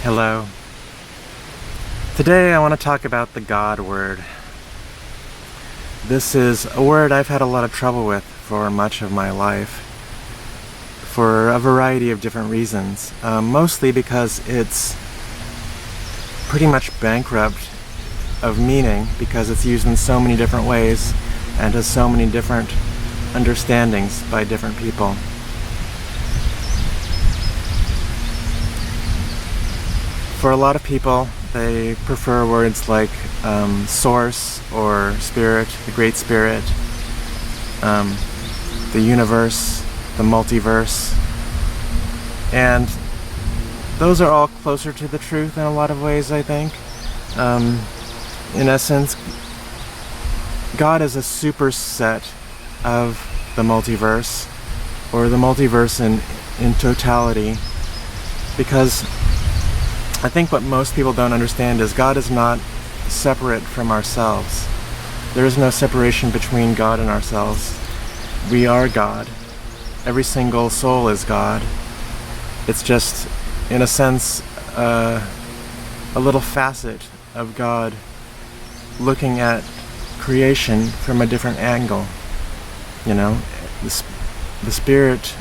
Hello. Today I want to talk about the God word. This is a word I've had a lot of trouble with for much of my life, for a variety of different reasons, mostly because it's pretty much bankrupt of meaning because it's used in so many different ways and has so many different understandings by different people. For a lot of people, they prefer words like source or spirit, the great spirit, the universe, the multiverse, and those are all closer to the truth in a lot of ways, I think. In essence, God is a superset of the multiverse, or the multiverse in totality, because I think what most people don't understand is God is not separate from ourselves. There is no separation between God and ourselves. We are God. Every single soul is God. It's just, in a sense, a little facet of God looking at creation from a different angle. You know, the spirit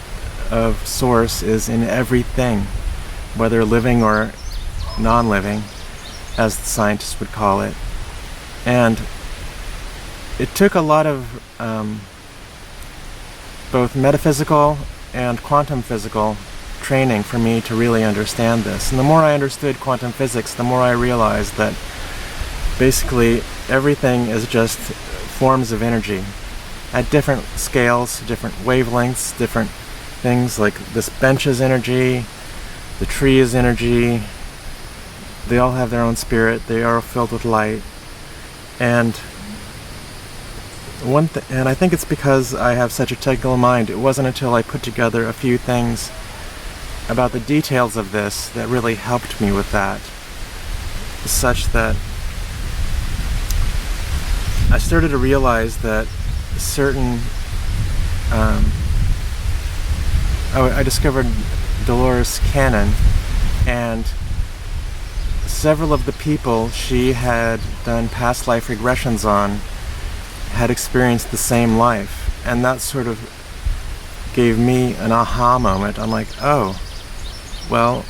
of Source is in everything, whether living or non-living, as the scientists would call it. And it took a lot of both metaphysical and quantum physical training for me to really understand this. And the more I understood quantum physics, the more I realized that basically everything is just forms of energy at different scales, different wavelengths, different things. Like this bench is energy, the tree is energy. They all have their own spirit. They are filled with light. And I think it's because I have such a technical mind. It wasn't until I put together a few things about the details of this that really helped me with that, such that I started to realize that certain I discovered Dolores Cannon, and several of the people she had done past life regressions on had experienced the same life, and that sort of gave me an aha moment. I'm like, oh, well,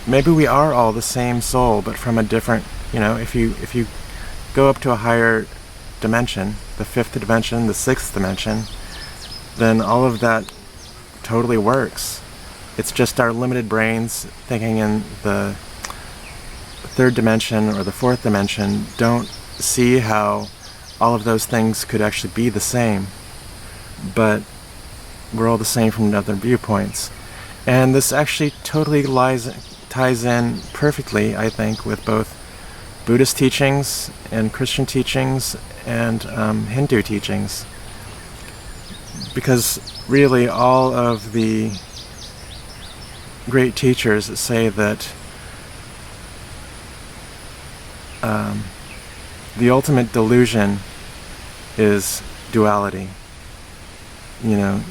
maybe we are all the same soul, but from a different, if you go up to a higher dimension, the fifth dimension, the sixth dimension, then all of that totally works. It's just our limited brains thinking in the third dimension or the fourth dimension don't see how all of those things could actually be the same, but we're all the same from other viewpoints. And this actually totally ties in perfectly, I think, with both Buddhist teachings and Christian teachings and Hindu teachings, because really all of the great teachers say that the ultimate delusion is duality. The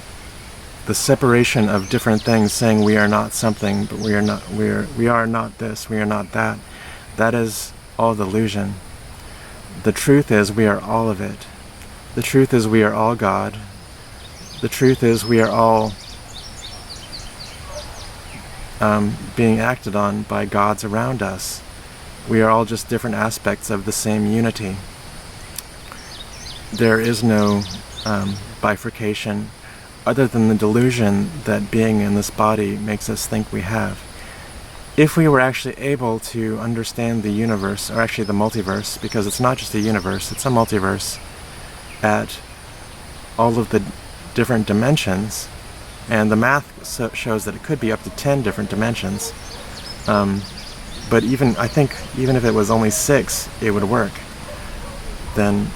separation of different things, saying we are not something, but we are not this, we are not that. That is all delusion. The truth is we are all of it. The truth is we are all God. The truth is we are all being acted on by gods around us. We are all just different aspects of the same unity. There is no bifurcation other than the delusion that being in this body makes us think we have. If we were actually able to understand the universe, or actually the multiverse, because it's not just a universe, it's a multiverse, at all of the different dimensions, and the math shows that it could be up to 10 different dimensions, but I think even if it was only 6, it would work. Then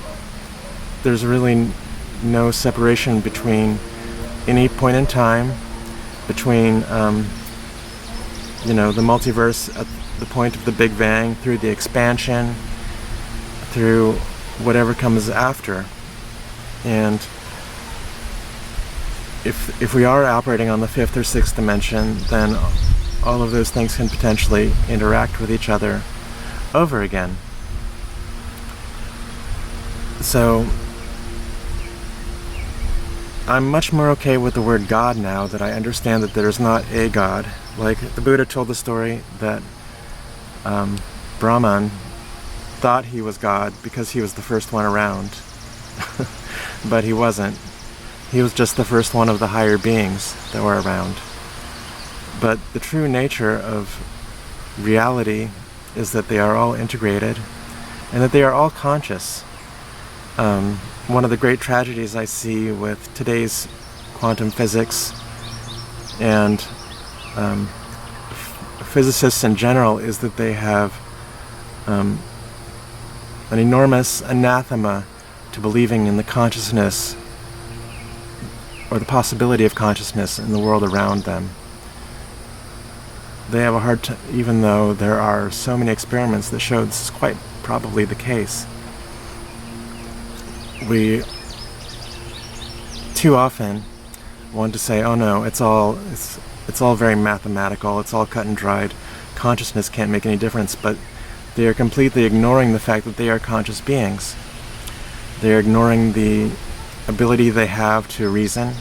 there's really no separation between any point in time, between the multiverse at the point of the Big Bang, through the expansion, through whatever comes after. And if we are operating on the 5th or 6th dimension, then all of those things can potentially interact with each other over again. So I'm much more okay with the word God now that I understand that there's not a God. Like the Buddha told the story that Brahman thought he was God because he was the first one around. But he wasn't. He was just the first one of the higher beings that were around. But the true nature of reality is that they are all integrated and that they are all conscious. One of the great tragedies I see with today's quantum physics and physicists in general is that they have an enormous anathema to believing in the consciousness or the possibility of consciousness in the world around them. They have a hard time, even though there are so many experiments that show this is quite probably the case. We too often want to say, oh no, it's all very mathematical, it's all cut and dried, consciousness can't make any difference, but they are completely ignoring the fact that they are conscious beings. They are ignoring the ability they have to reason,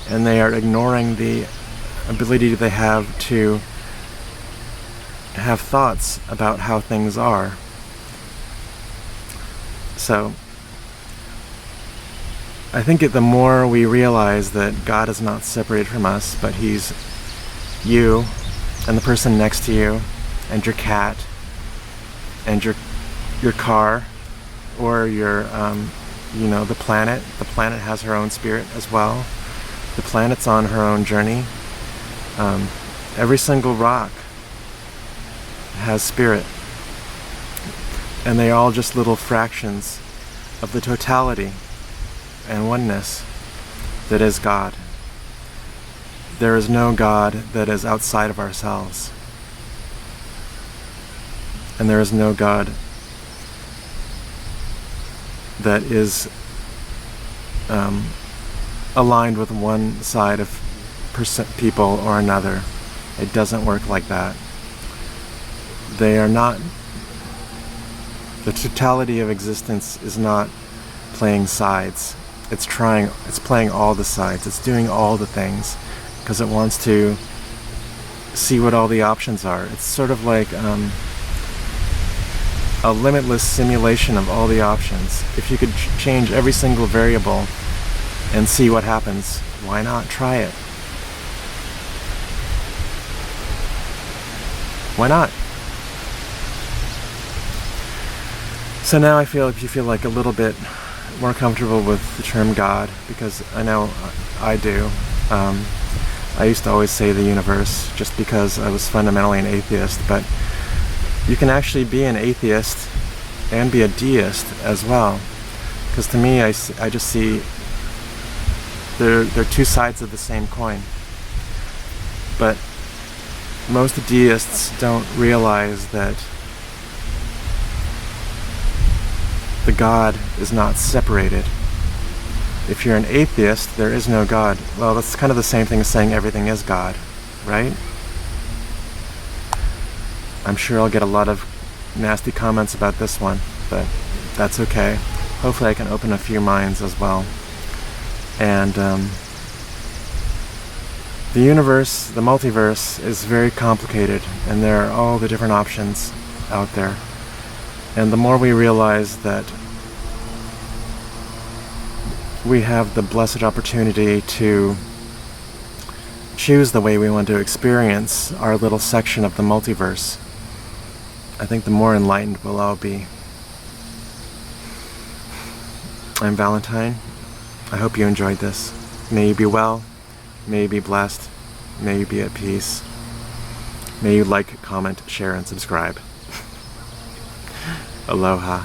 and they are ignoring the ability they have to have thoughts about how things are. So I think the more we realize that God is not separated from us, but He's you and the person next to you and your cat and your car or your the planet. The planet has her own spirit as well. The planet's on her own journey. Every single rock has spirit, and they are all just little fractions of the totality and oneness that is God. There is no God that is outside of ourselves, and there is no God that is aligned with one side of people or another. It doesn't work like that. They are not. The totality of existence is not playing sides. It's playing all the sides. It's doing all the things because it wants to see what all the options are. It's sort of like a limitless simulation of all the options. If you could change every single variable and see what happens, why not try it? Why not? So now I feel if you feel like a little bit more comfortable with the term God, because I know I do. I used to always say the universe just because I was fundamentally an atheist, but you can actually be an atheist and be a deist as well. Because to me, I just see they're two sides of the same coin. But most deists don't realize that the God is not separated. If you're an atheist, there is no God. Well, that's kind of the same thing as saying everything is God, right? I'm sure I'll get a lot of nasty comments about this one, but that's okay. Hopefully I can open a few minds as well. And the universe, the multiverse, is very complicated, and there are all the different options out there. And the more we realize that we have the blessed opportunity to choose the way we want to experience our little section of the multiverse, I think the more enlightened we'll all be. I'm Valentine. I hope you enjoyed this. May you be well. May you be blessed. May you be at peace. May you like, comment, share, and subscribe. Aloha.